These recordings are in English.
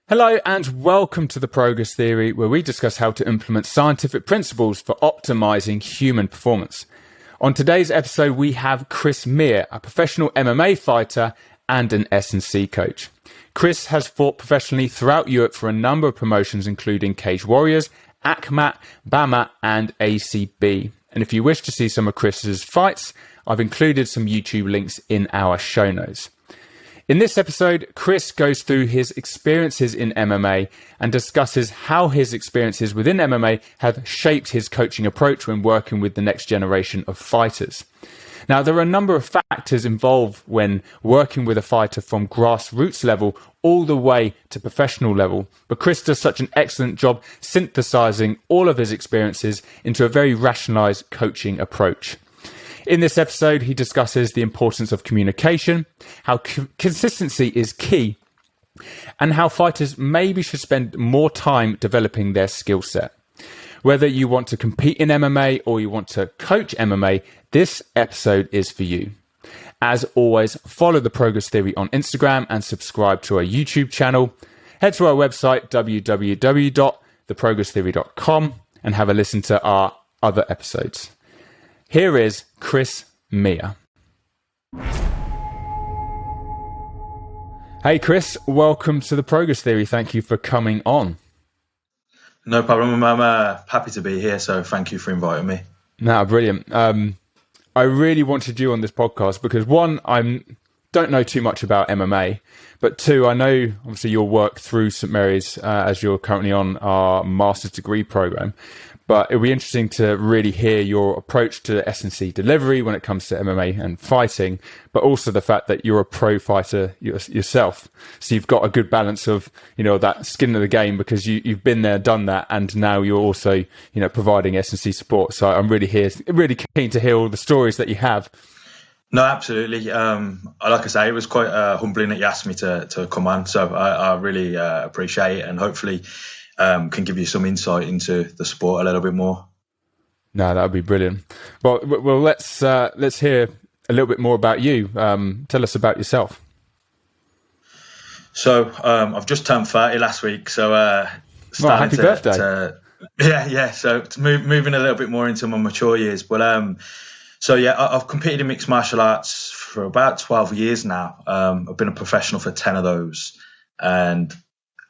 Hello and welcome to the Progress Theory, where we discuss how to implement scientific principles for optimizing human performance. On today's episode, we have Chris Miah, a professional MMA fighter and an S&C coach. Chris has fought professionally throughout Europe for a number of promotions, including Cage Warriors, ACMAT, BAMAT, and ACB. And if you wish to see some of Chris's fights, I've included some YouTube links in our show notes. In this episode, Chris goes through his experiences in MMA and discusses how his experiences within MMA have shaped his coaching approach when working with the next generation of fighters. Now, there are a number of factors involved when working with a fighter from grassroots level all the way to professional level, but Chris does such an excellent job synthesizing all of his experiences into a very rationalized coaching approach. In this episode, he discusses the importance of communication, how consistency is key, and how fighters maybe should spend more time developing their skill set. Whether you want to compete in MMA or you want to coach MMA, this episode is for you. As always, follow the Progress Theory on Instagram and subscribe to our YouTube channel. Head to our website, www.theprogresstheory.com, and have a listen to our other episodes. Here is Chris Miah. Hey Chris, welcome to the Progress Theory. Thank you for coming on. No problem. I'm happy to be here, so thank you for inviting me. No, brilliant. I really wanted you on this podcast because one, I don't know too much about MMA, but two, I know obviously your work through St Mary's as you're currently on our master's degree program. But it'll be interesting to really hear your approach to S&C delivery when it comes to MMA and fighting, but also the fact that you're a pro fighter yourself. So you've got a good balance of, that skin of the game because you've been there, done that, and now you're also, providing S&C support. So I'm really keen to hear all the stories that you have. No, absolutely. Like I say, it was quite humbling that you asked me to come on. So I really appreciate it, and hopefully can give you some insight into the sport a little bit more. No, that would be brilliant. Well, let's hear a little bit more about you. Tell us about yourself. So I've just turned 30 last week. So happy birthday. Yeah. So it's moving a little bit more into my mature years. But I've competed in mixed martial arts for about 12 years now. I've been a professional for 10 of those, and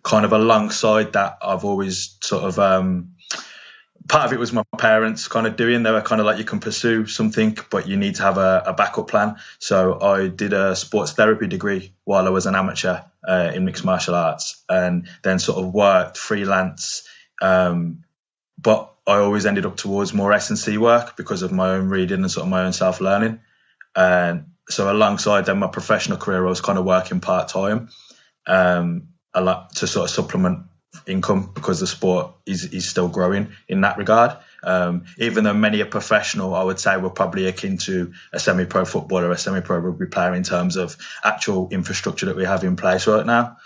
kind of alongside that, I've always sort of part of it was my parents kind of doing. They were kind of like, you can pursue something, but you need to have a backup plan. So I did a sports therapy degree while I was an amateur in mixed martial arts, and then sort of worked freelance. But I always ended up towards more S&C work because of my own reading and sort of my own self-learning. And so alongside then my professional career, I was kind of working part-time. A lot to sort of supplement income because the sport is still growing in that regard. Even though many are professional, I would say we're probably akin to a semi-pro footballer or a semi-pro rugby player in terms of actual infrastructure that we have in place right now.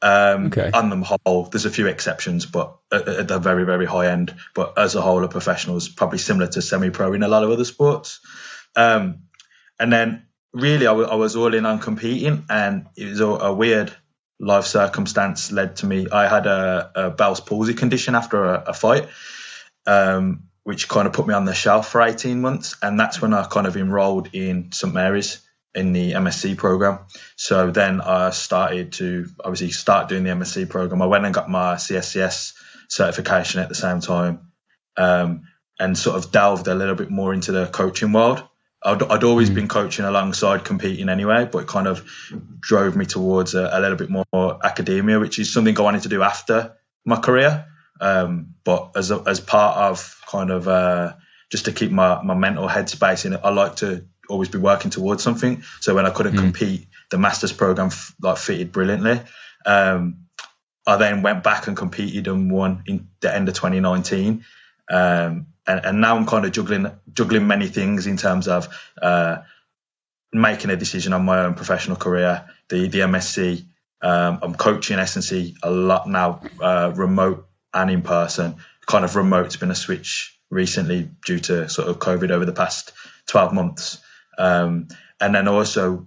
Okay. On the whole, there's a few exceptions, but at the very, very high end. But as a whole, a professional is probably similar to semi-pro in a lot of other sports. And then really I was all in on competing, and it was a weird life circumstance led to me. I had a Bell's palsy condition after a fight, which kind of put me on the shelf for 18 months. And that's when I kind of enrolled in St Mary's in the MSc program. So then I started to obviously start doing the MSc program. I went and got my CSCS certification at the same time, and sort of delved a little bit more into the coaching world. I'd always been coaching alongside competing anyway, but it kind of drove me towards a little bit more academia, which is something I wanted to do after my career. But as part of kind of just to keep my mental headspace in it, I like to always be working towards something. So when I couldn't compete, the master's program fitted brilliantly. I then went back and competed and won in the end of 2019. And now I'm kind of juggling many things in terms of making a decision on my own professional career, the MSc. I'm coaching S&C a lot now, remote and in person. Kind of remote's been a switch recently due to sort of COVID over the past 12 months. And then also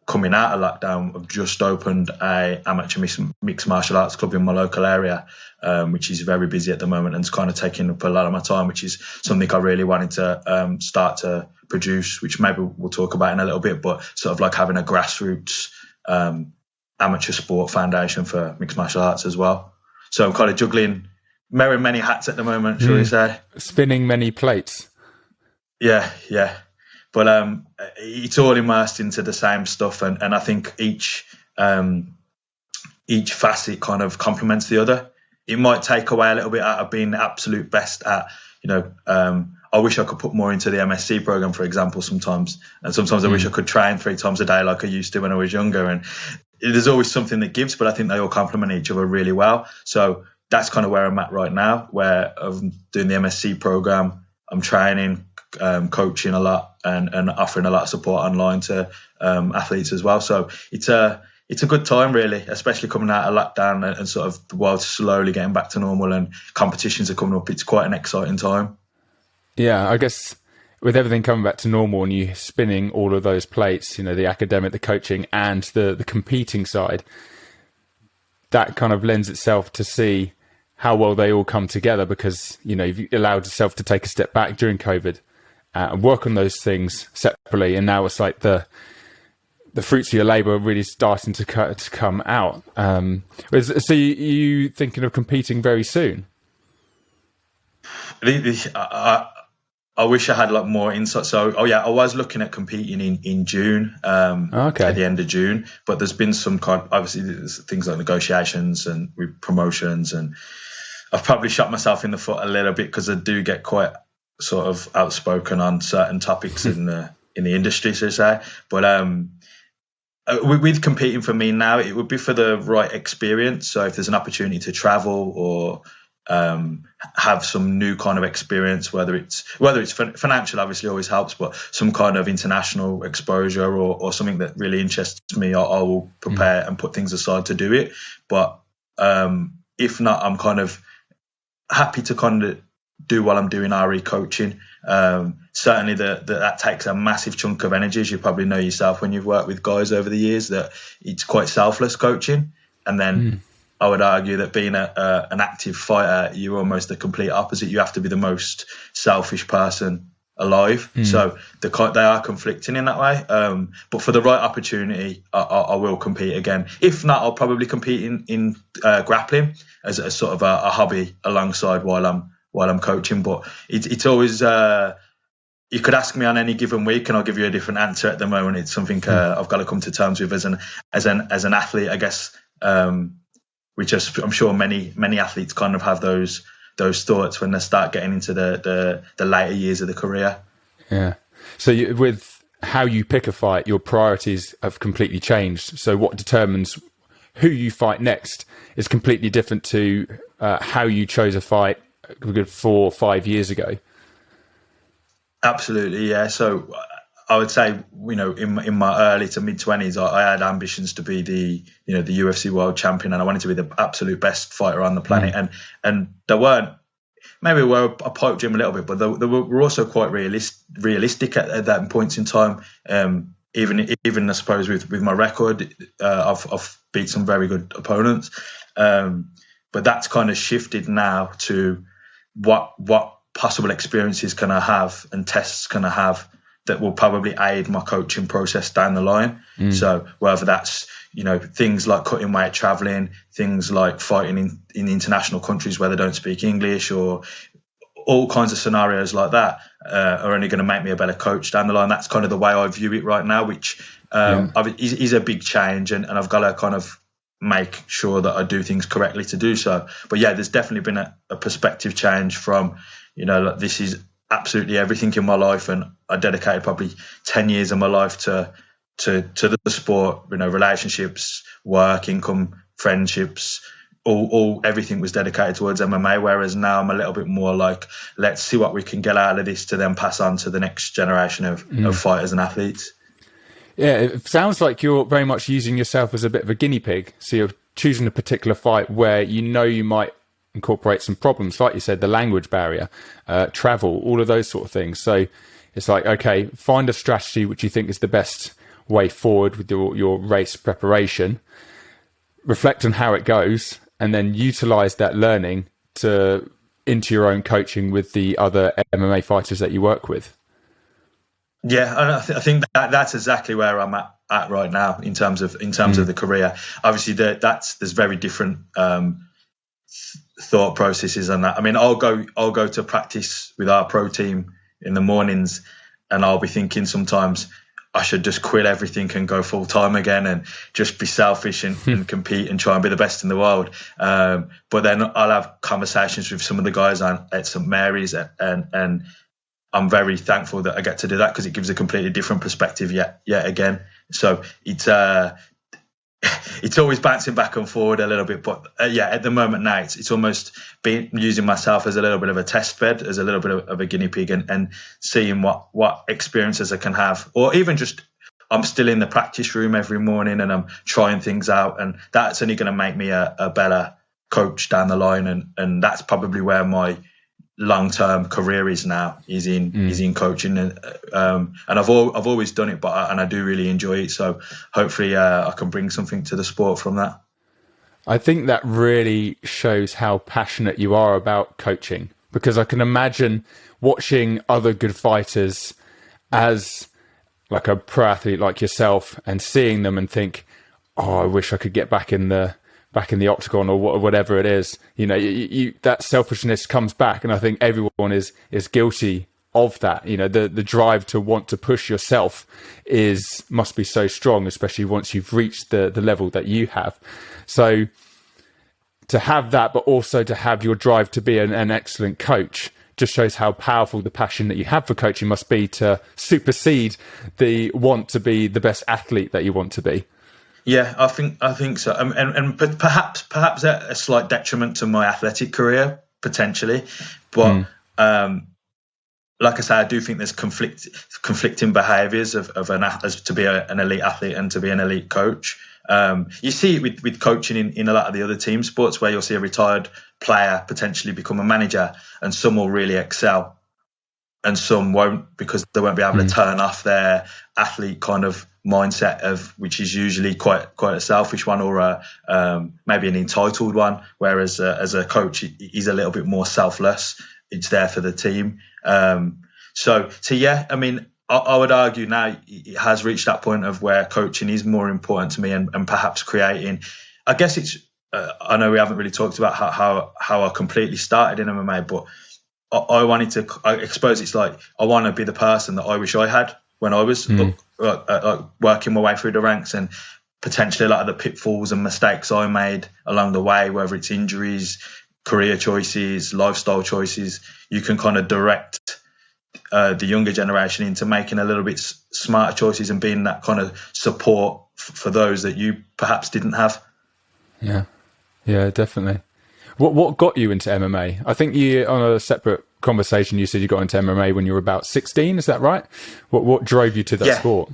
coming out of lockdown, I've just opened a amateur mixed martial arts club in my local area, which is very busy at the moment and it's kind of taking up a lot of my time, which is something I really wanted to start to produce, which maybe we'll talk about in a little bit, but sort of like having a grassroots amateur sport foundation for mixed martial arts as well. So I'm kind of juggling wearing many hats at the moment, shall we say. Spinning many plates. Yeah. But it's all immersed into the same stuff, and I think each facet kind of complements the other. It might take away a little bit out of being the absolute best at, I wish I could put more into the MSc program, for example, sometimes. And sometimes I wish I could train 3 times a day like I used to when I was younger. And there's always something that gives, but I think they all complement each other really well. So that's kind of where I'm at right now, where I'm doing the MSc program. I'm training, coaching a lot and offering a lot of support online to athletes as well. So it's a good time, really, especially coming out of lockdown and sort of the world slowly getting back to normal and competitions are coming up. It's quite an exciting time. Yeah, I guess with everything coming back to normal and you spinning all of those plates, the academic, the coaching and the competing side, that kind of lends itself to see how well they all come together, because, you've allowed yourself to take a step back during COVID and work on those things separately. And now it's like the fruits of your labour are really starting to come out. So you thinking of competing very soon? I wish I had a lot more insight. So, I was looking at competing in June, at the end of June, but there's been some obviously there's things like negotiations and with promotions, and I've probably shot myself in the foot a little bit because I do get quite sort of outspoken on certain topics in the industry, so to say. But with competing for me now, it would be for the right experience. So if there's an opportunity to travel or have some new kind of experience, whether it's financial, obviously always helps, but some kind of international exposure or something that really interests me, I will prepare and put things aside to do it. But if not, I'm kind of happy to kind of do what I'm doing RE coaching. Certainly that takes a massive chunk of energy, as you probably know yourself when you've worked with guys over the years, that it's quite selfless coaching. And then I would argue that being an active fighter, you're almost the complete opposite. You have to be the most selfish person alive. So they are conflicting in that way. But for the right opportunity, I will compete again. If not, I'll probably compete in grappling as a sort of a hobby alongside while I'm coaching. But it's always you could ask me on any given week and I'll give you a different answer. At the moment, it's something I've got to come to terms with as an athlete, I guess. Which I'm sure many athletes kind of have those thoughts when they start getting into the later years of the career. Yeah. So with how you pick a fight, your priorities have completely changed. So what determines who you fight next is completely different to how you chose a fight a good 4 or 5 years ago. Absolutely, yeah. So I would say, in my early to mid 20s, I had ambitions to be the UFC world champion, and I wanted to be the absolute best fighter on the planet. And there weren't, maybe we were a pipe dream a little bit, but they were also quite realistic at that points in time. Even I suppose with my record, I've beat some very good opponents. But that's kind of shifted now to what possible experiences can I have and tests can I have that will probably aid my coaching process down the line. So whether that's, things like cutting weight, traveling, things like fighting in international countries where they don't speak English, or all kinds of scenarios like that are only going to make me a better coach down the line. That's kind of the way I view it right now, which is a big change, and I've got to kind of make sure that I do things correctly to do so. But yeah, there's definitely been a perspective change from, like, this is absolutely everything in my life, and I dedicated probably 10 years of my life to the sport, relationships, work, income, friendships, all everything was dedicated towards MMA, whereas now I'm a little bit more like, let's see what we can get out of this to then pass on to the next generation of fighters and athletes. Yeah, it sounds like you're very much using yourself as a bit of a guinea pig. So you're choosing a particular fight where you might incorporate some problems, like you said, the language barrier, travel, all of those sort of things. So it's like, okay, find a strategy which you think is the best way forward with your race preparation, reflect on how it goes, and then utilize that learning into your own coaching with the other MMA fighters that you work with. Yeah, and I think that's exactly where I'm at right now in terms of the career. Obviously, there's very different thought processes on that. I mean, I'll go to practice with our pro team in the mornings, and I'll be thinking sometimes I should just quit everything and go full time again and just be selfish and compete and try and be the best in the world. But then I'll have conversations with some of the guys at St Mary's, and I'm very thankful that I get to do that because it gives a completely different perspective yet again. So it's always bouncing back and forward a little bit, but at the moment now it's almost been using myself as a little bit of a test bed, as a little bit of a guinea pig, and seeing what experiences I can have, or even just I'm still in the practice room every morning and I'm trying things out, and that's only going to make me a better coach down the line, and that's probably where my long-term career is in coaching, and I've always done it, but I do really enjoy it, so hopefully I can bring something to the sport from that. I think that really shows how passionate you are about coaching, because I can imagine watching other good fighters as like a pro athlete like yourself and seeing them and think, oh, I wish I could get back in the octagon or whatever it is. You know, you that selfishness comes back, and I think everyone is guilty of that. You know, the drive to want to push yourself must be so strong, especially once you've reached the level that you have. So to have that, but also to have your drive to be an excellent coach, just shows how powerful the passion that you have for coaching must be to supersede the want to be the best athlete that you want to be. Yeah, I think so, and perhaps a slight detriment to my athletic career potentially, but like I say, I do think there's conflicting behaviours of as to be an elite athlete and to be an elite coach. You see it with coaching in a lot of the other team sports, where you'll see a retired player potentially become a manager, and some will really excel, and some won't, because they won't be able to turn off their athlete kind of mindset which is usually quite a selfish one, or maybe an entitled one. Whereas as a coach, he's a little bit more selfless. It's there for the team. So yeah, I mean, I would argue now it has reached that point of where coaching is more important to me, and perhaps creating. I guess it's. I know we haven't really talked about how I completely started in MMA, but I wanted to. I suppose it's like I want to be the person that I wish I had when I was working my way through the ranks, and potentially a lot of the pitfalls and mistakes I made along the way, whether it's injuries, career choices, lifestyle choices, you can kind of direct the younger generation into making a little bit smarter choices and being that kind of support for those that you perhaps didn't have. Yeah, definitely. What got you into MMA? I think you, on a separate conversation, you said you got into MMA when you were about 16. Is that right? What drove you to that sport?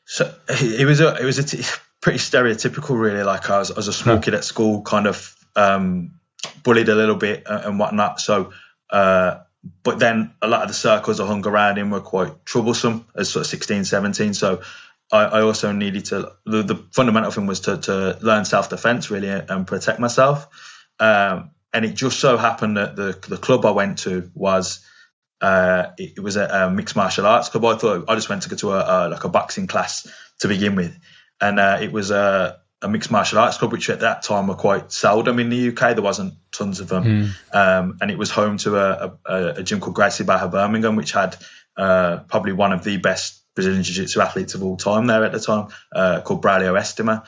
So it was pretty stereotypical, really. Like I was a small kid at school, kind of bullied a little bit and whatnot. So, but then a lot of the circles I hung around in were quite troublesome as sort of 16, 17. So I also needed to, the fundamental thing was to learn self-defense, really, and protect myself. And it just so happened that the club I went to was, it was a mixed martial arts club. I thought I just went to go to a boxing class to begin with. And it was a mixed martial arts club, which at that time were quite seldom in the UK. There wasn't tons of them. And it was home to a gym called Gracie Barra Birmingham, which had probably one of the best Brazilian Jiu-Jitsu athletes of all time there at the time, called Braulio Estima.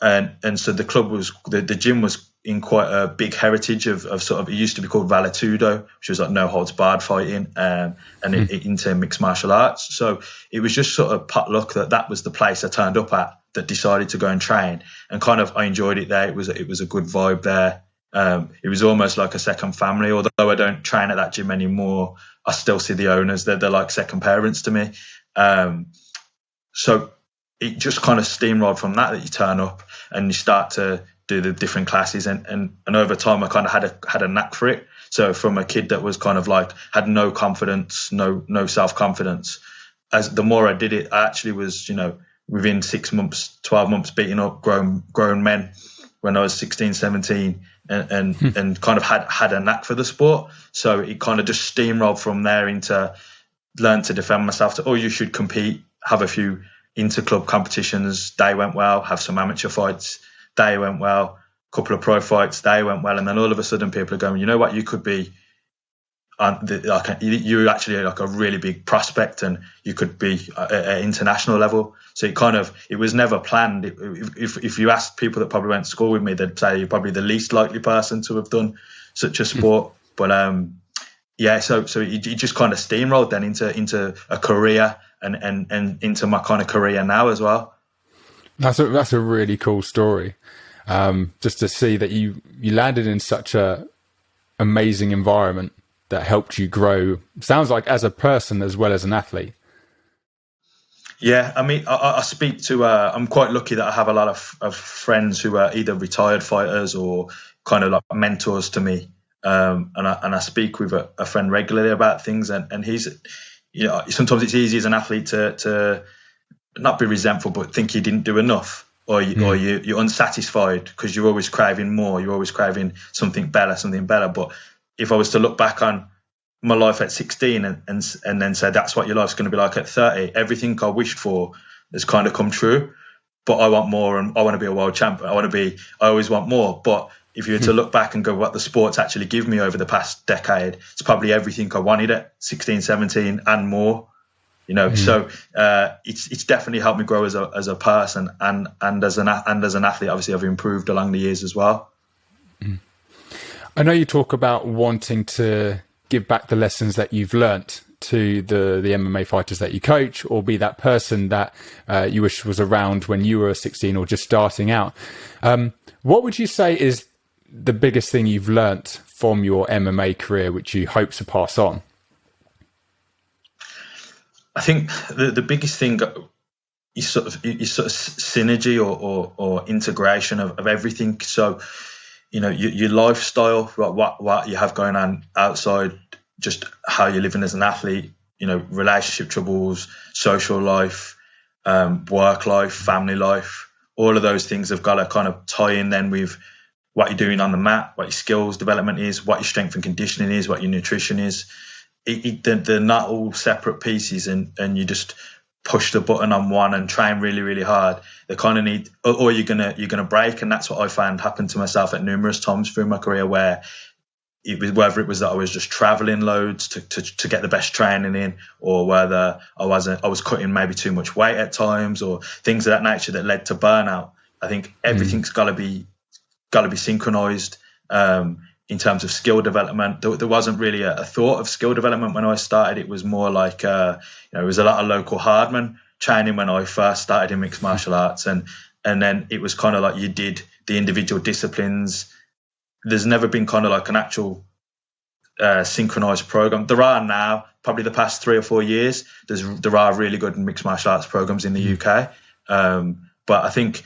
And so the club was, the gym was in quite a big heritage of sort of, it used to be called Vale Tudo, which was like no holds barred fighting, and it into mixed martial arts. So it was just sort of pot luck that was the place I turned up at that decided to go and train, and kind of I enjoyed it there. It was a good vibe there. It was almost like a second family, although I don't train at that gym anymore. I still see the owners. They're like second parents to me. So it just kind of steamrolled from that you turn up and you start to do the different classes, and over time I kind of had a knack for it. So from a kid that was kind of like had no confidence, no self-confidence, as the more I did it, I actually was, within 6 months, 12 months, beating up grown men when I was 16, 17, and kind of had a knack for the sport. So it kind of just steamrolled from there into learn to defend myself. To, you should compete, have a few inter-club competitions. They went well. Have some amateur fights. They went well. Couple of pro fights. They went well. And then all of a sudden people are going, you know what, you could be you're actually like a really big prospect, and you could be at international level. So it was never planned. If you ask people that probably went to school with me, they'd say you're probably the least likely person to have done such a sport. But so it just kind of steamrolled then into a career and into my kind of career now as well. That's a really cool story. Just to see that you landed in such a amazing environment that helped you grow, sounds like, as a person as well as an athlete. Yeah, I mean, I speak to, I'm quite lucky that I have a lot of friends who are either retired fighters or kind of like mentors to me. And I speak with a friend regularly about things, and he's, sometimes it's easy as an athlete to not be resentful, but think you didn't do enough, or you're unsatisfied because you're always craving more, you're always craving something better. But if I was to look back on my life at 16 and then say that's what your life's going to be like at 30, everything I wished for has kind of come true. But I want more, and I want to be a world champion. I always want more. But if you were to look back and go what the sports actually give me over the past decade, it's probably everything I wanted at 16, 17 and more. So it's definitely helped me grow as a person and as an athlete. Obviously, I've improved along the years as well. I know you talk about wanting to give back the lessons that you've learnt to the MMA fighters that you coach, or be that person that you wish was around when you were 16 or just starting out. What would you say is the biggest thing you've learnt from your MMA career, which you hope to pass on? I think the biggest thing is sort of synergy or integration of everything. So, your lifestyle, what you have going on outside, just how you're living as an athlete, relationship troubles, social life, work life, family life, all of those things have got to kind of tie in then with what you're doing on the mat, what your skills development is, what your strength and conditioning is, what your nutrition is. They're not all separate pieces, and you just push the button on one and train really, really hard. They kind of need, or you're gonna break, and that's what I found happened to myself at numerous times through my career, where it was, whether it was that I was just traveling loads to get the best training in, or whether I was cutting maybe too much weight at times, or things of that nature that led to burnout. I think everything's got to be synchronized. In terms of skill development, there wasn't really a thought of skill development when I started. It was more like, it was a lot of local hardman training when I first started in mixed martial arts. And then it was kind of like you did the individual disciplines. There's never been kind of like an actual synchronized program. There are now, probably the past 3 or 4 years, there are really good mixed martial arts programs in the UK. But I think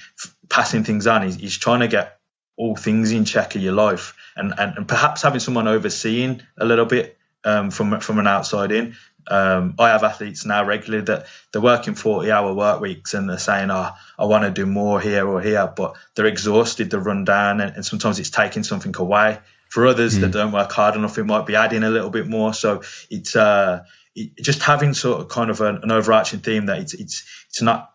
passing things on is trying to get all things in check of your life, and perhaps having someone overseeing a little bit from an outside in. I have athletes now regularly that they're working 40-hour work weeks, and they're saying, I want to do more here or here, but they're exhausted, they're run down, and sometimes it's taking something away. For others that don't work hard enough, it might be adding a little bit more. So it's just having sort of kind of an overarching theme that it's not.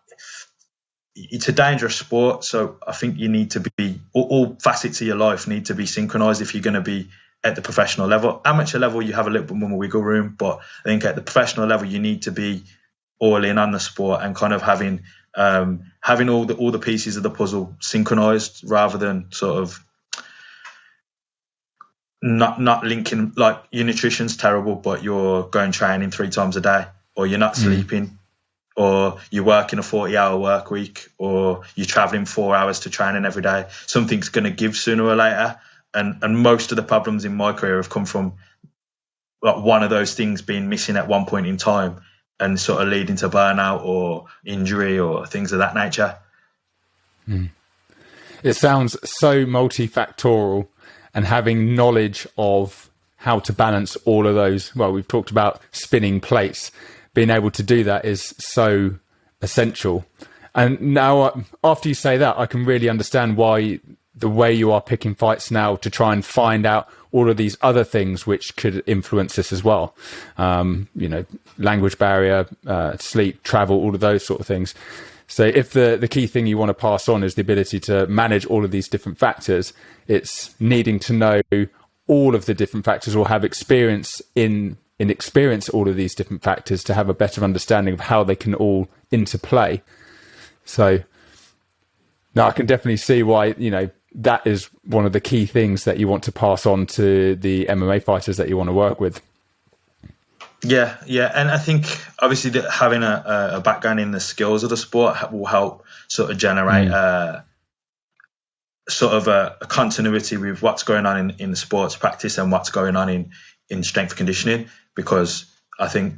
It's a dangerous sport, so I think you need to be, all facets of your life need to be synchronized if you're going to be at the professional level. Amateur level, you have a little bit more wiggle room, but I think at the professional level, you need to be all in on the sport and kind of having all the pieces of the puzzle synchronized, rather than sort of not linking. Like, your nutrition's terrible, but you're going training 3 times a day, or you're not sleeping. Or you're working a 40-hour work week, or you're traveling 4 hours to training every day. Something's going to give sooner or later. And most of the problems in my career have come from like one of those things being missing at one point in time, and sort of leading to burnout or injury or things of that nature. It sounds so multifactorial, and having knowledge of how to balance all of those. Well, we've talked about spinning plates. being able to do that is so essential. And now, after you say that, I can really understand why the way you are picking fights now to try and find out all of these other things which could influence this as well. Language barrier, sleep, travel, all of those sort of things. So if the key thing you want to pass on is the ability to manage all of these different factors, it's needing to know all of the different factors or have experience in experience all of these different factors to have a better understanding of how they can all interplay. So now I can definitely see why, that is one of the key things that you want to pass on to the MMA fighters that you want to work with. Yeah. And I think obviously that having a background in the skills of the sport will help sort of generate sort of a continuity with what's going on in the sports practice and what's going on in strength conditioning, because I think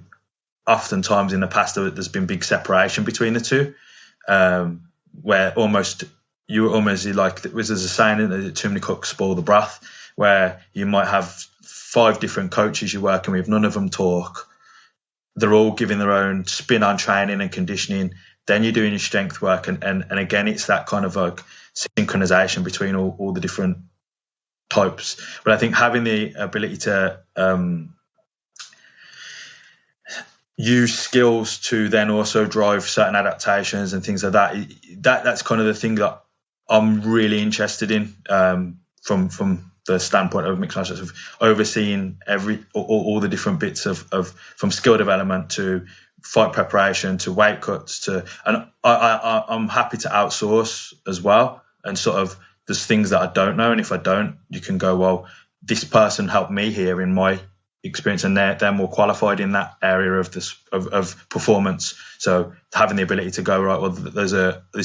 oftentimes in the past there's been big separation between the two, where there's a saying that too many cooks spoil the broth, where you might have 5 different coaches you're working with, none of them talk, they're all giving their own spin on training and conditioning, then you're doing your strength work, and again it's that kind of like synchronization between all the different types. But I think having the ability to use skills to then also drive certain adaptations and things like that's kind of the thing that I'm really interested in, from the standpoint of mixed martial arts, of overseeing all the different bits of from skill development to fight preparation to weight cuts and I'm happy to outsource as well, and sort of there's things that I don't know, and if I don't, you can go, well, this person helped me here in my experience, and they're more qualified in that area of this of performance. So having the ability to go, right, well, this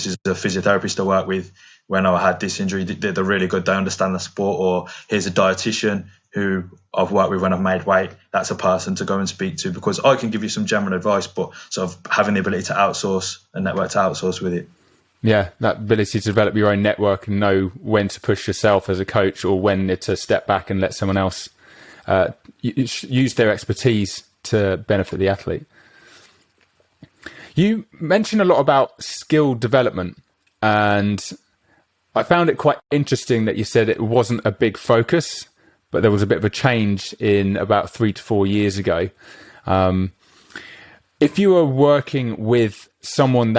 is a physiotherapist I work with when I had this injury, they're really good, they understand the sport. Or here's a dietitian who I've worked with when I've made weight, that's a person to go and speak to, because I can give you some general advice, but sort of having the ability to outsource and network to outsource with it. Yeah, that ability to develop your own network and know when to push yourself as a coach or when to step back and let someone else use their expertise to benefit the athlete. You mentioned a lot about skill development, and I found it quite interesting that you said it wasn't a big focus, but there was a bit of a change in about 3 to 4 years ago. If you are working with someone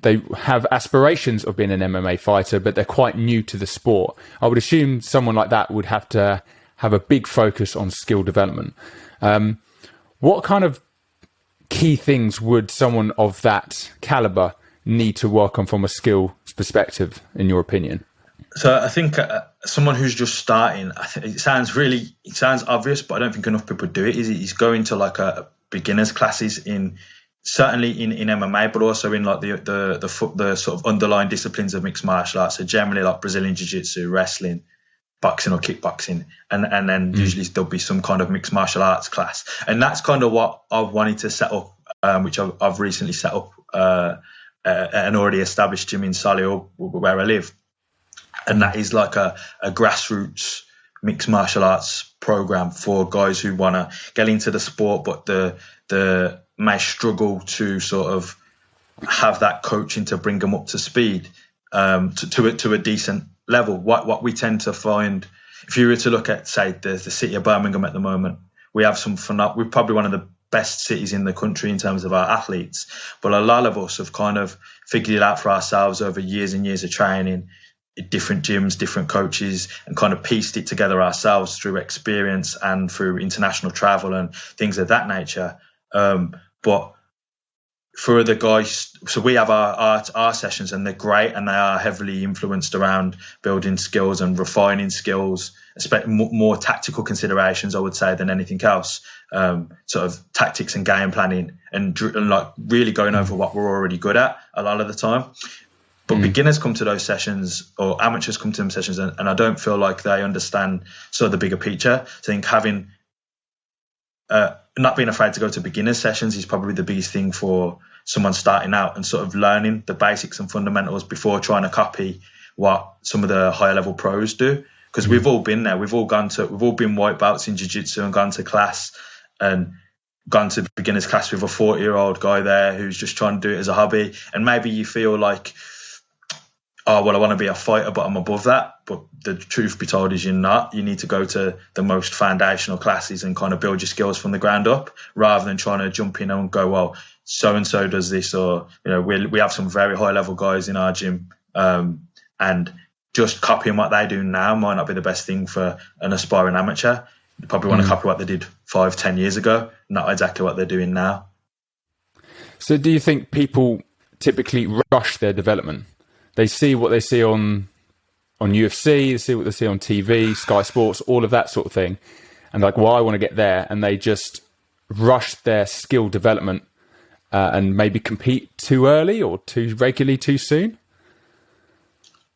they have aspirations of being an MMA fighter, but they're quite new to the sport, I would assume someone like that would have to have a big focus on skill development. What kind of key things would someone of that caliber need to work on from a skills perspective, in your opinion? So I think someone who's just starting, it sounds obvious, but I don't think enough people do it. Is going to like a beginners classes certainly in MMA, but also in like the sort of underlying disciplines of mixed martial arts. So generally like Brazilian Jiu-Jitsu, wrestling, boxing or kickboxing, and then usually there'll be some kind of mixed martial arts class. And that's kind of what I've wanted to set up, which I've recently set up an already established gym in Solihull, where I live. And that is like a grassroots mixed martial arts program for guys who want to get into the sport, but the may struggle to sort of have that coaching to bring them up to speed, to a decent level. What we tend to find, if you were to look at, say, the city of Birmingham at the moment, we have we're probably one of the best cities in the country in terms of our athletes, but a lot of us have kind of figured it out for ourselves over years and years of training, different gyms, different coaches, and kind of pieced it together ourselves through experience and through international travel and things of that nature. But for the guys, so we have our sessions, and they're great, and they are heavily influenced around building skills and refining skills, more tactical considerations, I would say, than anything else. Sort of tactics and game planning, and like really going over what we're already good at a lot of the time. But beginners come to those sessions, or amateurs come to them sessions, and I don't feel like they understand sort of the bigger picture. So I think having not being afraid to go to beginner sessions is probably the biggest thing for someone starting out, and sort of learning the basics and fundamentals before trying to copy what some of the higher level pros do. Because we've all been there. We've all been white belts in jiu-jitsu and gone to class, and gone to beginners class with a 40-year-old guy there who's just trying to do it as a hobby, and maybe you feel like, oh, well, I want to be a fighter, but I'm above that. But the truth be told is you're not. You need to go to the most foundational classes and kind of build your skills from the ground up, rather than trying to jump in and go, well, so-and-so does this, or, we have some very high-level guys in our gym, and just copying what they do now might not be the best thing for an aspiring amateur. You probably want to copy what they did 5-10 years ago, not exactly what they're doing now. So do you think people typically rush their development? They see what they see on UFC, they see what they see on TV, Sky Sports, all of that sort of thing. And like, well, I want to get there. And they just rush their skill development and maybe compete too early or too regularly too soon.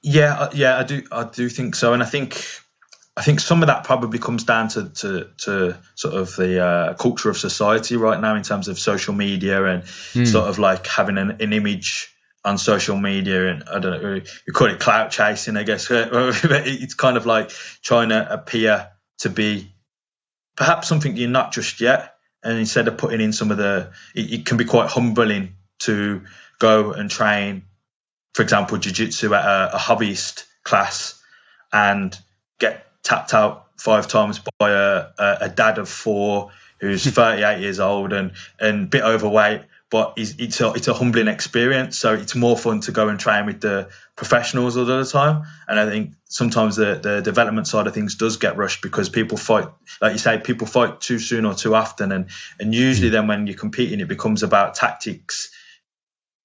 Yeah, I do think so. And I think some of that probably comes down to sort of the culture of society right now, in terms of social media and sort of like having an image on social media, and I don't know, you call it clout chasing, I guess. It's kind of like trying to appear to be perhaps something you're not just yet. And instead of putting in some of it can be quite humbling to go and train, for example, jiu-jitsu at a hobbyist class and get tapped out 5 times by a dad of 4 who's 38 years old and a bit overweight. But it's a humbling experience. So it's more fun to go and train with the professionals all the time. And I think sometimes the development side of things does get rushed because people fight, like you say, people fight too soon or too often. And usually then when you're competing, it becomes about tactics,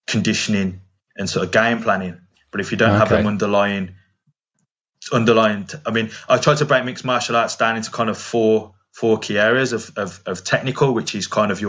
conditioning, and sort of game planning. But if you don't have them underlying, I mean, I try to break mixed martial arts down into kind of four key areas of technical, which is kind of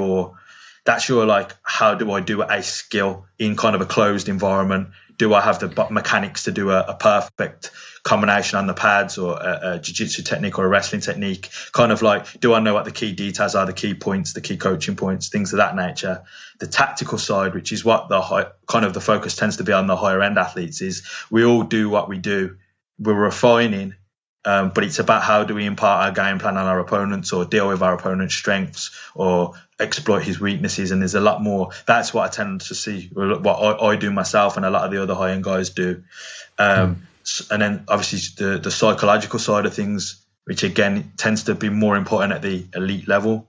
that's your like, how do I do a skill in kind of a closed environment? Do I have the mechanics to do a perfect combination on the pads, or a jiu-jitsu technique or a wrestling technique? Kind of like, do I know what the key details are, the key points, the key coaching points, things of that nature? The tactical side, which is what the focus tends to be on the higher end athletes, is we all do what we do. We're refining, but it's about how do we impart our game plan on our opponents, or deal with our opponent's strengths, or exploit his weaknesses. And there's a lot more. That's what I tend to see, what I do myself and a lot of the other high-end guys do. And then obviously the psychological side of things, which again tends to be more important at the elite level.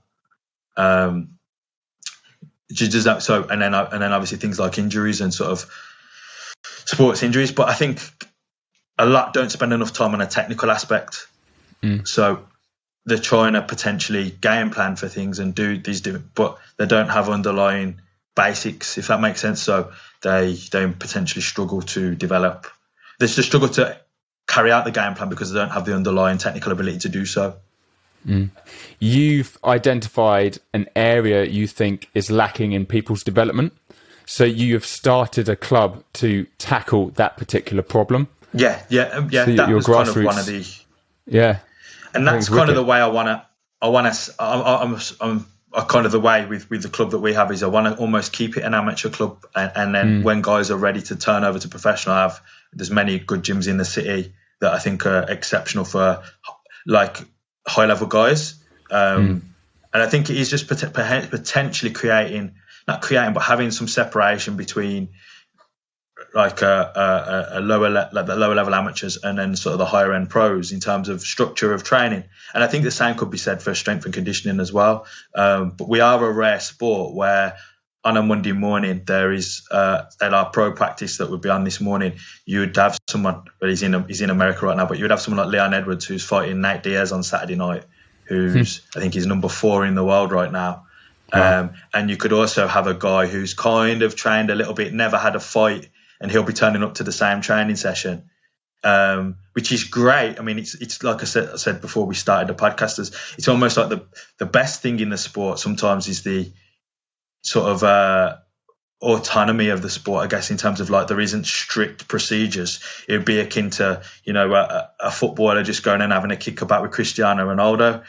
And then obviously things like injuries and sort of sports injuries. But I think a lot don't spend enough time on a technical aspect. So they're trying to potentially game plan for things and do these, but they don't have underlying basics, if that makes sense. So they potentially struggle to develop. They just struggle to carry out the game plan because they don't have the underlying technical ability to do so. You've identified an area you think is lacking in people's development. So you have started a club to tackle that particular problem. Yeah. So that was grassroots. Kind of one of the. Yeah. And that's kind of the way I'm kind of the way with the club that we have is I want to almost keep it an amateur club, and then when guys are ready to turn over to professional, there's many good gyms in the city that I think are exceptional for like high level guys, and I think it is just potentially having some separation between like a lower level amateurs and then sort of the higher end pros in terms of structure of training. And I think the same could be said for strength and conditioning as well. But we are a rare sport where on a Monday morning there is at our pro practice that would be on this morning, you would have someone, well, he's in America right now, but you would have someone like Leon Edwards who's fighting Nate Diaz on Saturday night, who's I think he's number 4 in the world right now. Wow. And you could also have a guy who's kind of trained a little bit, never had a fight, and he'll be turning up to the same training session, which is great. I mean, it's like I said before we started the podcast, it's almost like the best thing in the sport sometimes is the sort of autonomy of the sport, I guess, in terms of like there isn't strict procedures. It would be akin to, a footballer just going and having a kick about with Cristiano Ronaldo.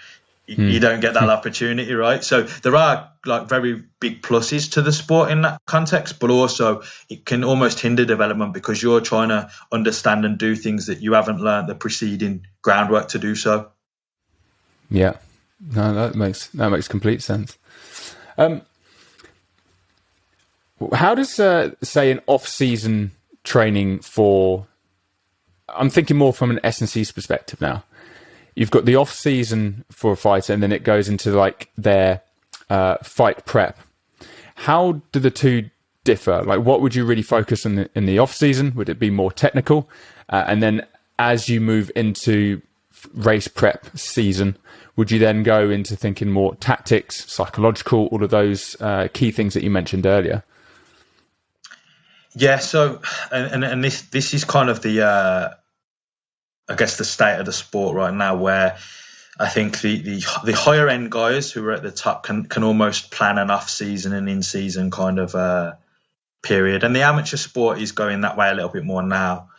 You don't get that opportunity, right? So there are like very big pluses to the sport in that context, but also it can almost hinder development because you're trying to understand and do things that you haven't learned the preceding groundwork to do so. Yeah, no, that makes complete sense. How does, say, an off-season training for... I'm thinking more from an S&C's perspective now. You've got the off-season for a fighter, and then it goes into like their fight prep. How do the two differ? Like, what would you really focus on in the off-season? Would it be more technical? And then as you move into race prep season, would you then go into thinking more tactics, psychological, all of those key things that you mentioned earlier? Yeah, so and this is kind of the I guess the state of the sport right now, where I think the higher end guys who are at the top can almost plan an off season and in season kind of period, and the amateur sport is going that way a little bit more now.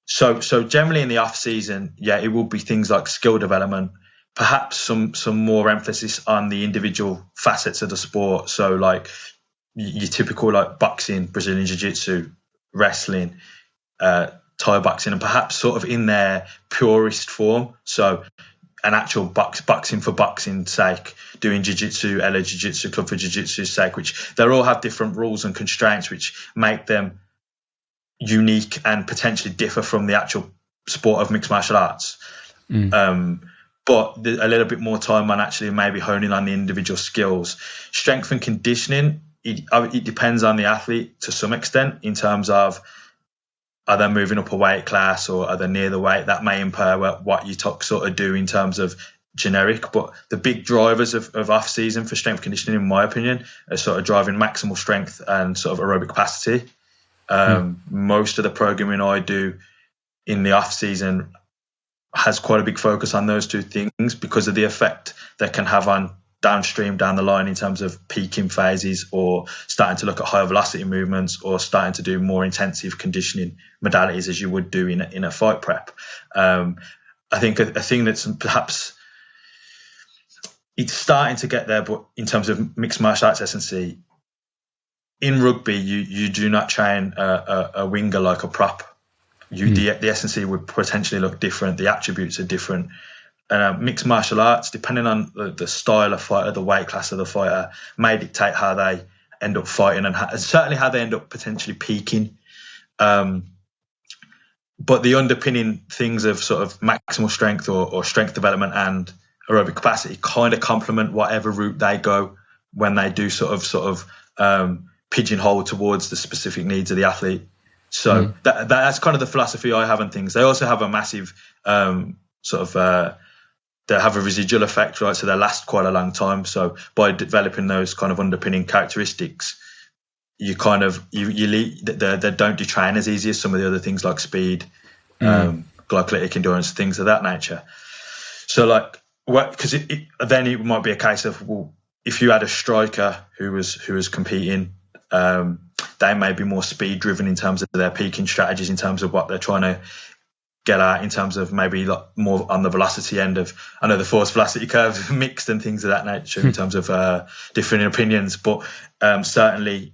So generally in the off season, yeah, it will be things like skill development, perhaps some more emphasis on the individual facets of the sport. So like your typical like boxing, Brazilian jiu-jitsu, wrestling, Thai boxing, and perhaps sort of in their purest form. So an actual boxing for boxing's sake, doing jiu-jitsu, LA Jiu-Jitsu, Club for Jiu-Jitsu's sake, which they all have different rules and constraints which make them unique and potentially differ from the actual sport of mixed martial arts. But a little bit more time on actually maybe honing on the individual skills. Strength and conditioning, it depends on the athlete to some extent in terms of are they moving up a weight class or are they near the weight. That may impair what you sort of do in terms of generic. But the big drivers of off-season for strength conditioning, in my opinion, are sort of driving maximal strength and sort of aerobic capacity. Most of the programming I do in the off-season has quite a big focus on those two things because of the effect they can have on downstream down the line in terms of peaking phases or starting to look at higher velocity movements or starting to do more intensive conditioning modalities as you would do in a fight prep. I think a thing that's perhaps it's starting to get there, but in terms of mixed martial arts S&C, in rugby, you do not train a winger like a prop. The S&C would potentially look different. The attributes are different. Mixed martial arts, depending on the style of fighter, the weight class of the fighter, may dictate how they end up fighting and certainly how they end up potentially peaking. But the underpinning things of sort of maximal strength or strength development and aerobic capacity kind of complement whatever route they go when they do sort of pigeonhole towards the specific needs of the athlete. So that's kind of the philosophy I have on things. They also have a massive they have a residual effect, right? So they last quite a long time. So by developing those kind of underpinning characteristics, you kind of they don't detrain as easy as some of the other things like speed, glycolytic endurance, things of that nature. So like, because then it might be a case of, well, if you had a striker who was competing, they may be more speed driven in terms of their peaking strategies, in terms of what they're trying to get at, in terms of maybe like more on the velocity end of, I know the force velocity curve mixed and things of that nature in terms of differing opinions, but certainly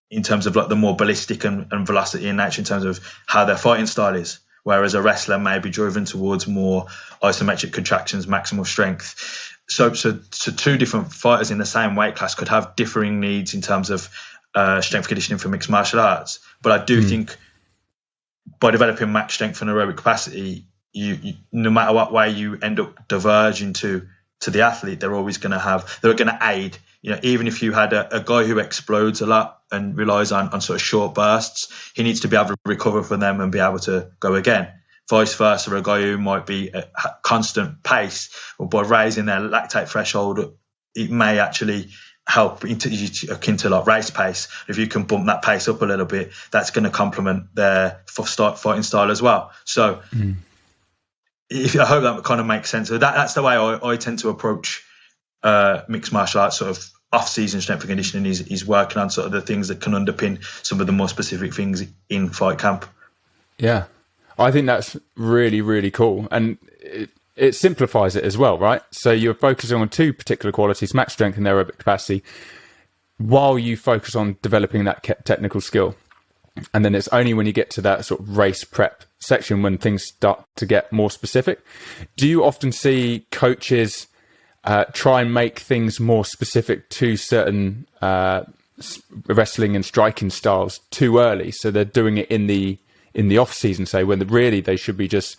in terms of like the more ballistic and velocity in nature in terms of how their fighting style is. Whereas a wrestler may be driven towards more isometric contractions, maximal strength. So two different fighters in the same weight class could have differing needs in terms of strength conditioning for mixed martial arts. But I do think by developing max strength and aerobic capacity, you no matter what way you end up diverging to the athlete, they're going to aid. You know, even if you had a guy who explodes a lot and relies on sort of short bursts, he needs to be able to recover from them and be able to go again. Vice versa, a guy who might be at constant pace, or by raising their lactate threshold, it may actually help akin to like race pace. If you can bump that pace up a little bit, that's going to complement their fighting style as well. So I hope that kind of makes sense. So that's the way I tend to approach mixed martial arts. Sort of off-season strength and conditioning is working on sort of the things that can underpin some of the more specific things in fight camp. Yeah, I think that's really, really cool. And it simplifies it as well, right? So you're focusing on two particular qualities, max strength and aerobic capacity, while you focus on developing that technical skill. And then it's only when you get to that sort of race prep section when things start to get more specific. Do you often see coaches try and make things more specific to certain wrestling and striking styles too early. So they're doing it in the off season, say, when really they should be just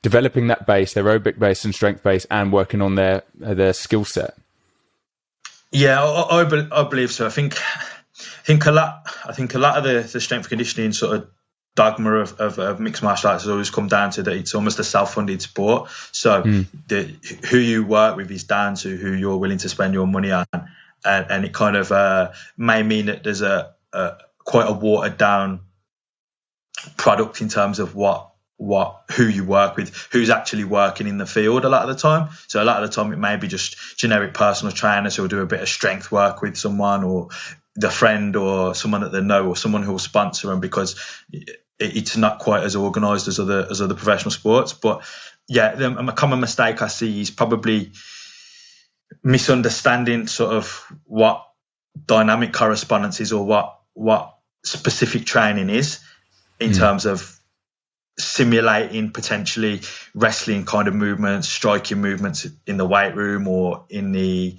developing that base, their aerobic base and strength base, and working on their skill set. Yeah, I believe so. I think a lot of the strength conditioning sort of dogma of mixed martial arts has always come down to that it's almost a self-funded sport. So who you work with is down to who you're willing to spend your money on, and it kind of may mean that there's a quite a watered down product in terms of who you work with, who's actually working in the field a lot of the time. So a lot of the time it may be just generic personal trainers who'll do a bit of strength work with someone, or the friend, or someone that they know, or someone who will sponsor them, because it's not quite as organised as other professional sports. But yeah, a common mistake I see is probably misunderstanding sort of what dynamic correspondence is, or what specific training is in terms of simulating potentially wrestling kind of movements, striking movements in the weight room or in the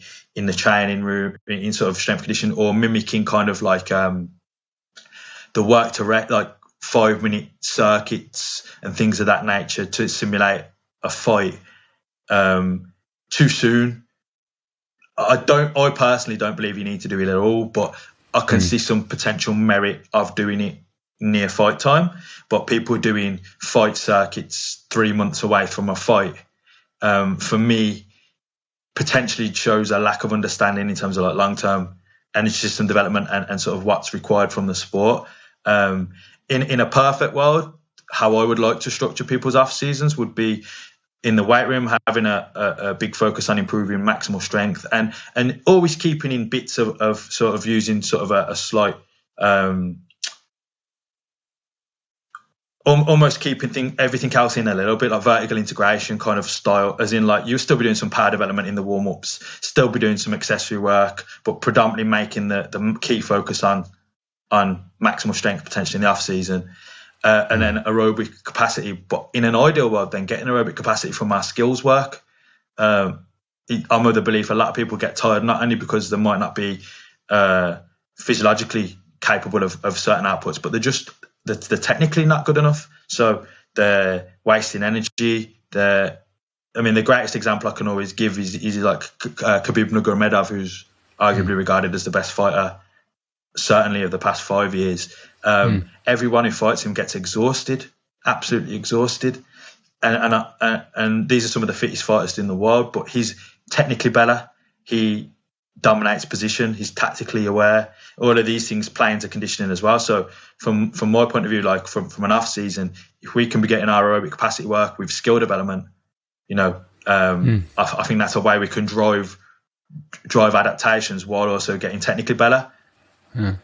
training room, in sort of strength conditioning, or mimicking kind of like the work to like 5-minute circuits and things of that nature to simulate a fight too soon. I personally don't believe you need to do it at all, but I can see some potential merit of doing it near fight time. But people doing fight circuits 3 months away from a fight, for me, potentially shows a lack of understanding in terms of like long-term energy system development and sort of what's required from the sport. In a perfect world, how I would like to structure people's off seasons would be in the weight room, having a big focus on improving maximal strength, and always keeping in bits of sort of using sort of a slight almost keeping everything else in a little bit, like vertical integration kind of style, as in like you'll still be doing some power development in the warm-ups, still be doing some accessory work, but predominantly making the key focus on maximal strength potentially in the off season, and then aerobic capacity. But in an ideal world, then getting aerobic capacity from our skills work. I'm of the belief a lot of people get tired, not only because they might not be physiologically capable of certain outputs, but they're technically not good enough. So they're wasting energy. The greatest example I can always give is like Khabib Nurmagomedov, who's arguably regarded as the best fighter, certainly of the past 5 years. Everyone who fights him gets exhausted, absolutely exhausted. And these are some of the fittest fighters in the world, but he's technically better. He dominates position. He's tactically aware. All of these things play into conditioning as well. So from my point of view, like from an off season, if we can be getting our aerobic capacity work with skill development, I think that's a way we can drive adaptations while also getting technically better. Yeah.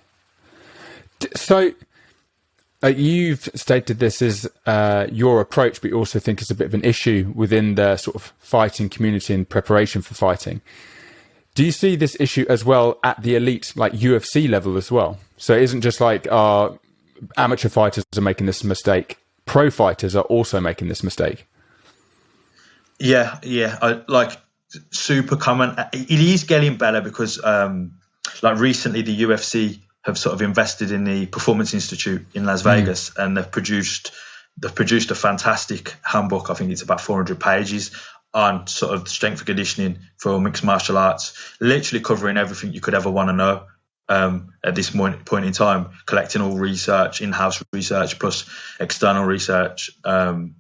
So you've stated this as your approach, but you also think it's a bit of an issue within the sort of fighting community and preparation for fighting. Do you see this issue as well at the elite, like UFC level as well? So it isn't just like amateur fighters are making this mistake. Pro fighters are also making this mistake. Yeah. Like super common. It is getting better because like recently the UFC have sort of invested in the Performance Institute in Las Vegas, and they've produced a fantastic handbook. I think it's about 400 pages on sort of strength and conditioning for mixed martial arts, literally covering everything you could ever want to know at this point in time, collecting all research, in-house research plus external research on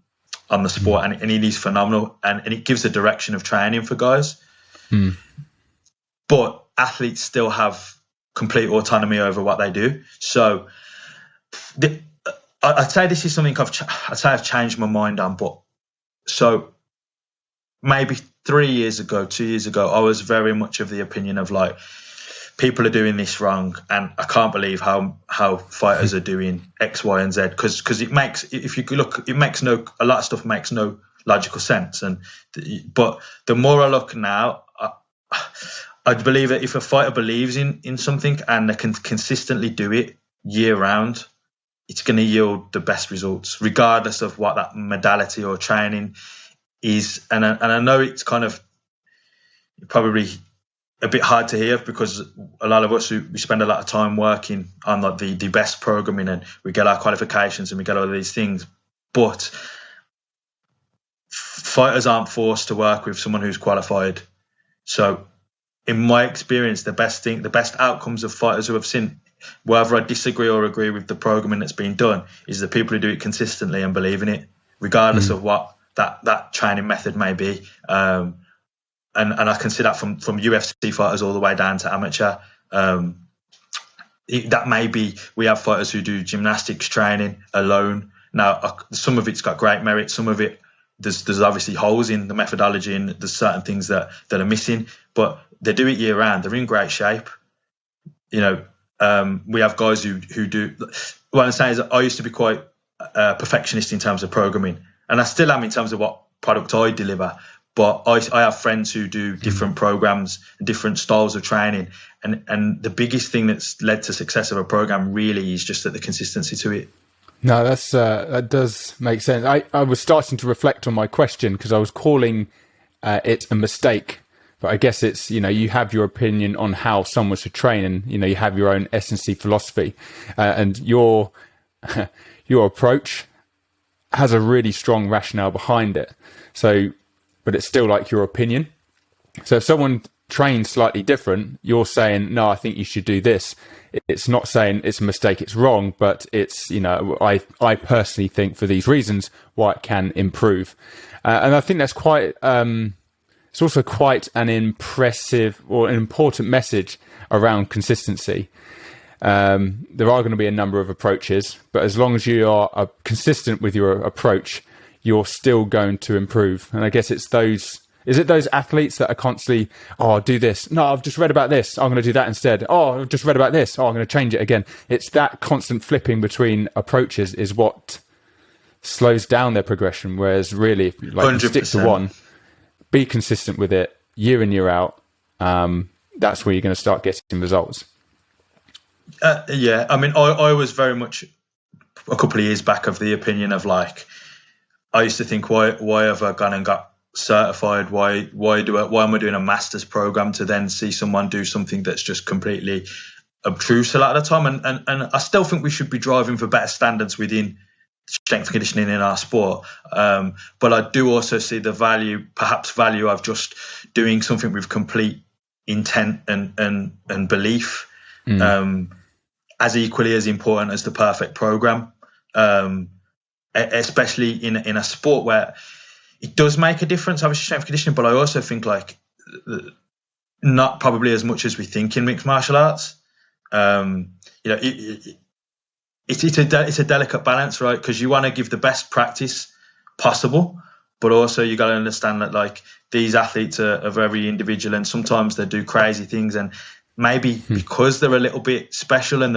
the sport, and it is phenomenal, and it gives a direction of training for guys. But athletes still have complete autonomy over what they do. So I'd say this is something I've changed my mind on. But so maybe 2 years ago, I was very much of the opinion of like, people are doing this wrong, and I can't believe how fighters are doing X, Y, and Z, because it makes, if you look, a lot of stuff makes no logical sense. But the more I look now, I believe that if a fighter believes in something and they can consistently do it year round, it's going to yield the best results, regardless of what that modality or training is. And I know it's kind of probably a bit hard to hear, because a lot of us, we spend a lot of time working on like the best programming, and we get our qualifications and we get all of these things, but fighters aren't forced to work with someone who's qualified. So in my experience, the best outcomes of fighters who have seen, whether I disagree or agree with the programming that's been done, is the people who do it consistently and believe in it, regardless of what that training method may be. And I can see that from UFC fighters all the way down to amateur. That may be, we have fighters who do gymnastics training alone. Now, some of it's got great merit, some of it, there's obviously holes in the methodology, and there's certain things that are missing, but they do it year round. They're in great shape. We have guys who do. What I'm saying is, I used to be quite perfectionist in terms of programming, and I still am in terms of what product I deliver. But I have friends who do different programs, different styles of training, and the biggest thing that's led to success of a program really is just the consistency to it. No, that does make sense. I was starting to reflect on my question, because I was calling it a mistake, but I guess it's, you have your opinion on how someone should train, and you have your own S&C philosophy, and your approach has a really strong rationale behind it. So, but it's still like your opinion. So if someone trains slightly different, you're saying, no, I think you should do this. It's not saying it's a mistake, it's wrong, but it's, I personally think for these reasons why it can improve. And I think that's quite, it's also quite an impressive or an important message around consistency. There are going to be a number of approaches, but as long as you are consistent with your approach, you're still going to improve. And I guess it's those athletes that are constantly, oh, do this. No, I've just read about this. I'm going to do that instead. Oh, I've just read about this. Oh, I'm going to change it again. It's that constant flipping between approaches is what slows down their progression. Whereas really, if you stick to one, be consistent with it year in, year out, that's where you're going to start getting results. Yeah. I mean, I was very much a couple of years back of the opinion of I used to think, why have I gone and got certified? Why am I doing a master's program to then see someone do something that's just completely obtruse a lot of the time? And I still think we should be driving for better standards within strength and conditioning in our sport. But I do also see the value of just doing something with complete intent and belief, as equally as important as the perfect program. Especially in a sport where it does make a difference, obviously strength and conditioning, but I also think not probably as much as we think in mixed martial arts. It's a delicate balance, right? Because you want to give the best practice possible, but also you got to understand that these athletes are very individual, and sometimes they do crazy things, and maybe because they're a little bit special and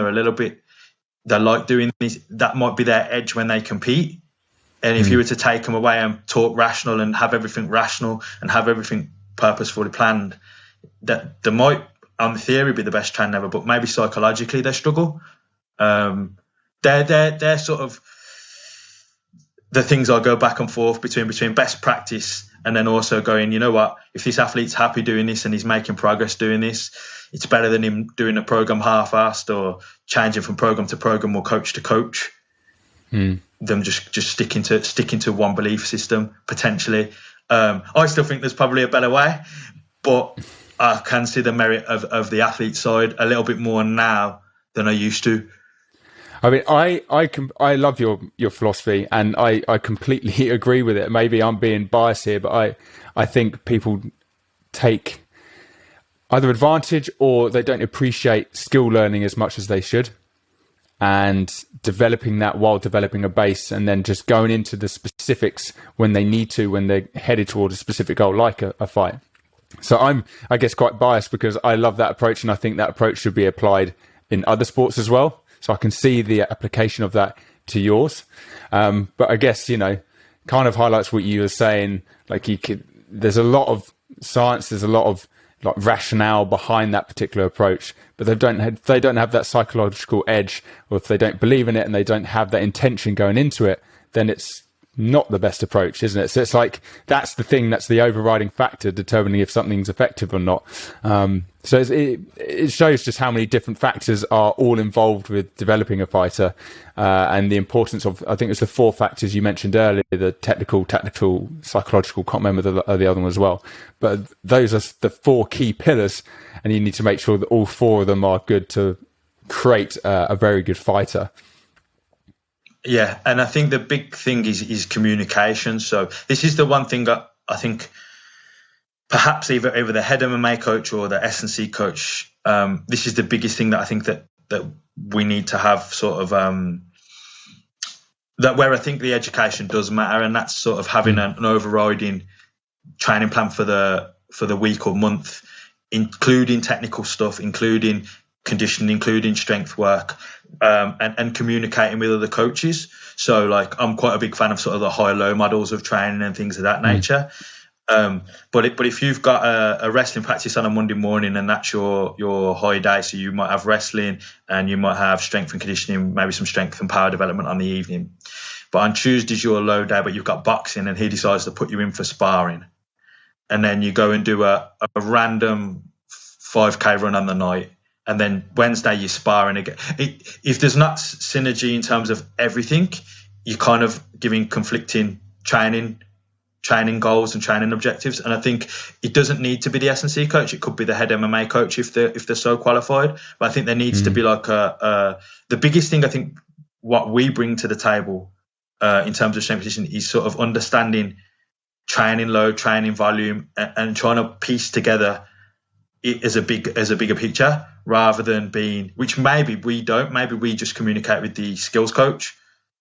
they like doing this, that might be their edge when they compete. And if you were to take them away and talk rational and have everything rational and have everything purposefully planned, that they might, on theory, be the best trained ever, but maybe psychologically they struggle. They're sort of the things I go back and forth between best practice and then also going, you know what, if this athlete's happy doing this and he's making progress doing this, it's better than him doing a program half-assed or changing from program to program or coach to coach. Them just sticking to one belief system potentially. I still think there's probably a better way, but I can see the merit of the athlete side a little bit more now than I used to. I mean, I love your philosophy, and I completely agree with it. Maybe I'm being biased here, but I think people take either advantage or they don't appreciate skill learning as much as they should, and developing that while developing a base, and then just going into the specifics when they need to, when they're headed toward a specific goal, like a fight. So I'm, I guess, quite biased because I love that approach, and I think that approach should be applied in other sports as well. So I can see the application of that to yours. But I guess, kind of highlights what you were saying. There's a lot of science, there's a lot of rationale behind that particular approach, but they don't have that psychological edge, or if they don't believe in it and they don't have that intention going into it, then it's not the best approach, isn't it? So it's like, that's the thing, that's the overriding factor determining if something's effective or not. So it shows just how many different factors are all involved with developing a fighter, and the importance of, I think it was the 4 factors you mentioned earlier, the technical, tactical, psychological, can't remember the other one as well. But those are the 4 key pillars, and you need to make sure that all 4 of them are good to create a very good fighter. Yeah, and I think the big thing is communication. So this is the one thing I think perhaps either the head MMA coach or the S&C coach, this is the biggest thing that I think that we need to have sort of that where I think the education does matter, and that's sort of having an overriding training plan for the week or month, including technical stuff, including conditioning, including strength work, and communicating with other coaches. So like, I'm quite a big fan of sort of the high-low models of training and things of that nature. But if you've got a wrestling practice on a Monday morning and that's your high day, so you might have wrestling and you might have strength and conditioning, maybe some strength and power development on the evening. But on Tuesday's your low day, but you've got boxing, and he decides to put you in for sparring. And then you go and do a random 5K run on the night. And then Wednesday you're sparring again. If there's not synergy in terms of everything, you're kind of giving conflicting training goals and training objectives. And I think it doesn't need to be the S&C coach. It could be the head MMA coach if they're so qualified. But I think there needs to be like the biggest thing I think what we bring to the table in terms of strength conditioning is sort of understanding training load, training volume, and trying to piece together it as a bigger picture, rather than being, which maybe we don't, maybe we just communicate with the skills coach,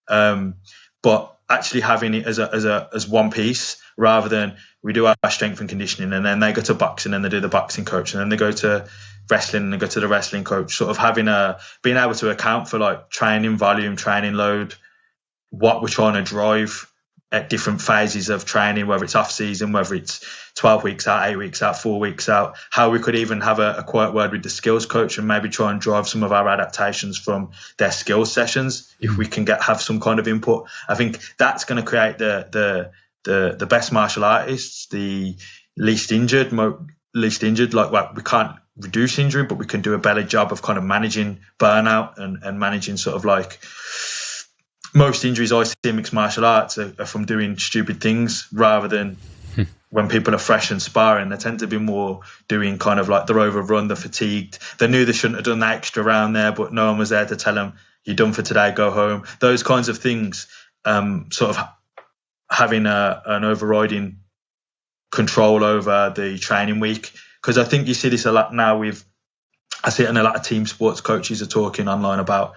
but actually having it as one piece, rather than we do our strength and conditioning and then they go to boxing and they do the boxing coach, and then they go to wrestling and they go to the wrestling coach, sort of being able to account for like training volume, training load, what we're trying to drive at different phases of training, whether it's off season, whether it's 12 weeks out, 8 weeks out, 4 weeks out, how we could even have a quiet word with the skills coach and maybe try and drive some of our adaptations from their skills sessions. If we can have some kind of input, I think that's going to create the best martial artists, the least injured. Like, well, we can't reduce injury, but we can do a better job of kind of managing burnout and managing sort of like, most injuries I see in mixed martial arts are from doing stupid things, rather than when people are fresh and sparring. They tend to be more doing kind of like they're overrun, they're fatigued. They knew they shouldn't have done that extra round there, but no one was there to tell them, you're done for today, go home. Those kinds of things, sort of having an overriding control over the training week. Because I think you see this a lot now I see it in a lot of team sports coaches are talking online about,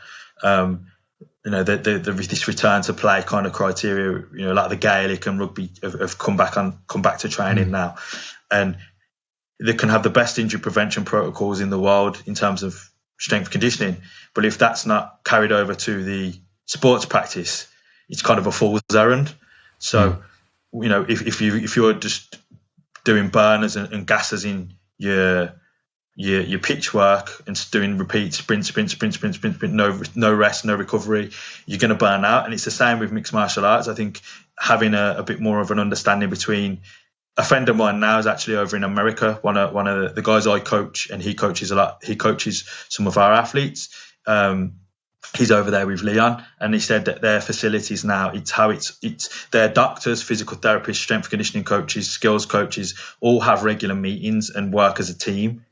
this return to play kind of criteria. Like the Gaelic and rugby have come back to training now, and they can have the best injury prevention protocols in the world in terms of strength conditioning, but if that's not carried over to the sports practice, it's kind of a fool's errand. So, if you're just doing burners and gassers in your pitch work and doing repeat sprint, no rest, no recovery, you're going to burn out. And it's the same with mixed martial arts. I think having a bit more of an understanding between, a friend of mine now is actually over in America, one of the guys I coach, and he coaches a lot. He coaches some of our athletes. He's over there with Leon, and he said that their facilities now, it's their doctors, physical therapists, strength conditioning coaches, skills coaches, all have regular meetings and work as a team.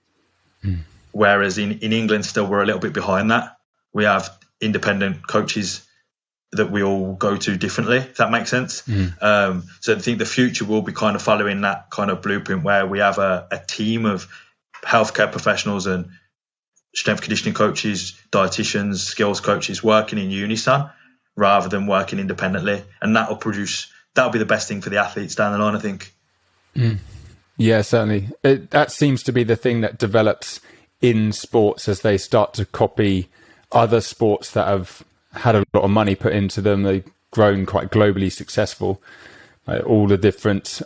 Whereas in England still we're a little bit behind that. We have independent coaches that we all go to differently, if that makes sense. So I think the future will be kind of following that kind of blueprint, where we have a team of healthcare professionals and strength conditioning coaches, dietitians, skills coaches working in unison rather than working independently. And that'll be the best thing for the athletes down the line, I think. Yeah, certainly. That seems to be the thing that develops in sports as they start to copy other sports that have had a lot of money put into them. They've grown quite globally successful. All the different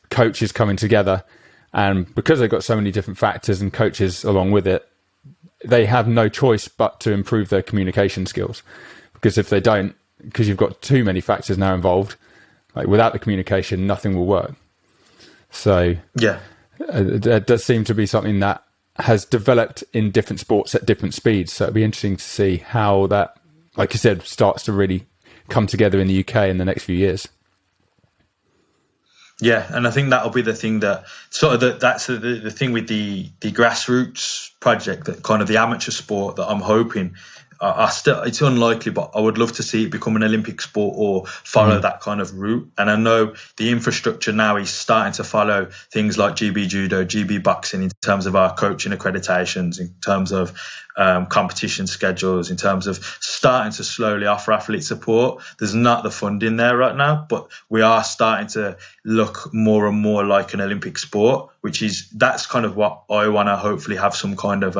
coaches coming together, and because they've got so many different factors and coaches along with it, they have no choice but to improve their communication skills. Because if they don't, because you've got too many factors now involved. Like without the communication, nothing will work. So Yeah. There does seem to be something that has developed in different sports at different speeds. So it'd be interesting to see how that, like you said, starts to really come together in the UK in the next few years. Yeah, and I think that'll be the thing that that's the thing with the grassroots project, that kind of the amateur sport that I'm hoping. It's unlikely, but I would love to see it become an Olympic sport or follow that kind of route. And I know the infrastructure now is starting to follow things like GB Judo, GB Boxing in terms of our coaching accreditations, in terms of competition schedules, in terms of starting to slowly offer athlete support. There's not the funding there right now, but we are starting to look more and more like an Olympic sport, that's kind of what I want to hopefully have some kind of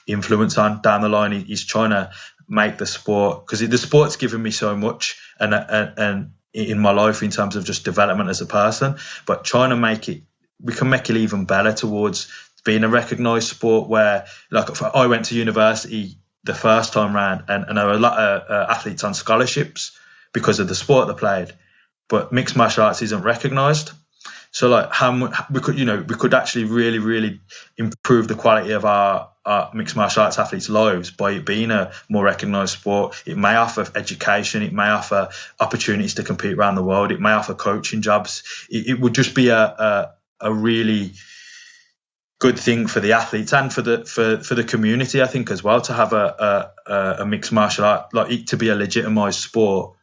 influence on down the line. He's trying to make the sport, because the sport's given me so much and in my life in terms of just development as a person, but trying to we can make it even better towards being a recognised sport where, like, I went to university the first time round and there were a lot of athletes on scholarships because of the sport they played, but mixed martial arts isn't recognised. So like we could actually really, really improve the quality of our mixed martial arts athletes' lives by it being a more recognised sport. It may offer education, it may offer opportunities to compete around the world, it may offer coaching jobs. It would just be a really good thing for the athletes and for the community, I think, as well, to have a mixed martial art, like it to be a legitimised sport.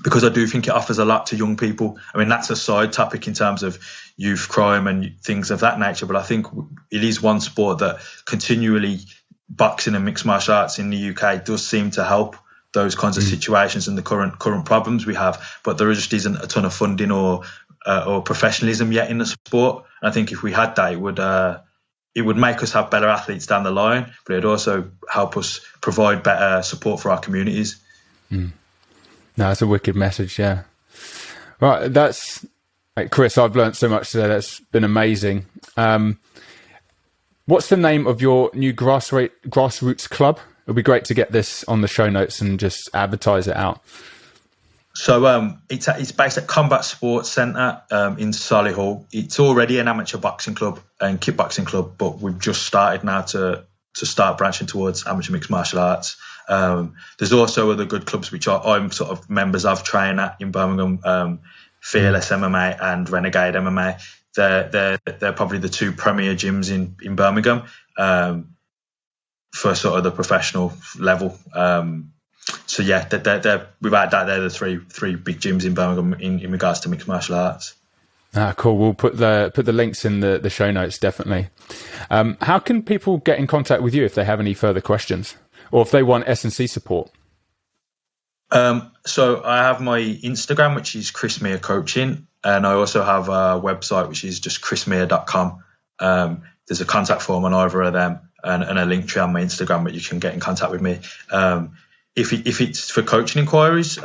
Because I do think it offers a lot to young people. I mean, that's a side topic in terms of youth crime and things of that nature, but I think it is one sport that continually, boxing and mixed martial arts in the UK does seem to help those kinds of situations and the current problems we have. But there just isn't a ton of funding or professionalism yet in the sport. And I think if we had that, it would make us have better athletes down the line, but it'd also help us provide better support for our communities. No, that's a wicked message, yeah. Right, Chris, I've learned so much today. That's been amazing. What's the name of your new grassroots club? It'll be great to get this on the show notes and just advertise it out. So it's based at Combat Sports Centre in Solihull. It's already an amateur boxing club and kickboxing club, but we've just started now to start branching towards amateur mixed martial arts. There's also other good clubs which I'm sort of members of, train at in Birmingham, Fearless MMA and Renegade MMA. They're probably the two premier gyms in Birmingham for sort of the professional level. So yeah, they're without that, they're the three big gyms in Birmingham in regards to mixed martial arts. Cool. We'll put the links in the show notes, definitely. How can people get in contact with you if they have any further questions or if they want S&C support? So I have my Instagram, which is Chris Miah Coaching, and I also have a website, which is just chrismiah.com. There's a contact form on either of them and a link tree on my Instagram where you can get in contact with me. If it's for coaching inquiries,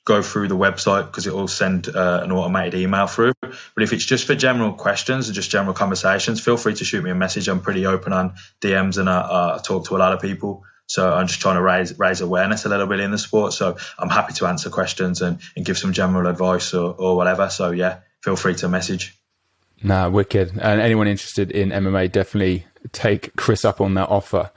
go through the website because it will send an automated email through. But if it's just for general questions or just general conversations, feel free to shoot me a message. I'm pretty open on DMs and I talk to a lot of people. So I'm just trying to raise awareness a little bit in the sport. So I'm happy to answer questions and give some general advice or whatever. So yeah, feel free to message. Nah, wicked. And anyone interested in MMA, definitely take Chris up on that offer.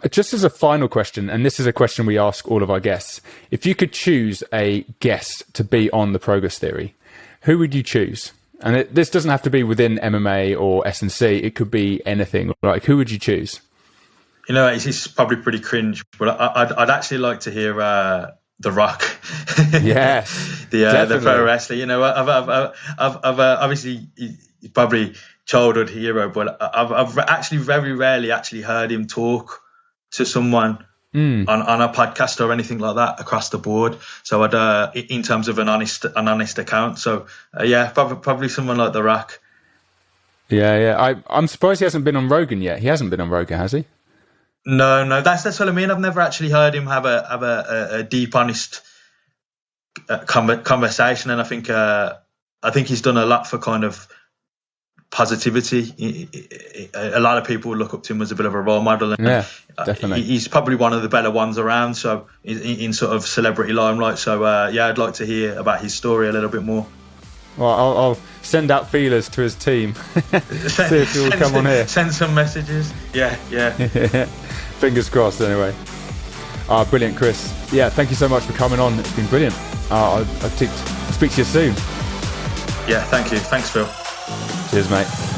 Just as a final question, and this is a question we ask all of our guests, if you could choose a guest to be on the Progress Theory, who would you choose? And this doesn't have to be within MMA or S&C. It could be anything. Like, who would you choose? You know, it's probably pretty cringe, but I'd actually like to hear The Rock. Yes, the pro wrestler. You know, I've obviously he's probably childhood hero, but I've actually very rarely actually heard him talk to someone on a podcast or anything like that across the board. So I'd in terms of an honest account. So yeah, probably someone like The Rock. Yeah. I'm surprised he hasn't been on Rogan yet. He hasn't been on Rogan, has he? No, that's what I mean. I've never actually heard him have a deep, honest conversation, and I think he's done a lot for kind of positivity. A lot of people look up to him as a bit of a role model, and Yeah, definitely. He's probably one of the better ones around. So in sort of celebrity limelight. So I'd like to hear about his story a little bit more. Well, I'll send out feelers to his team. See if he will come on here. Send some messages. Yeah. Fingers crossed. Anyway. Brilliant, Chris. Yeah, thank you so much for coming on. It's been brilliant. I'll speak to you soon. Yeah, thank you. Thanks, Phil. Cheers, mate.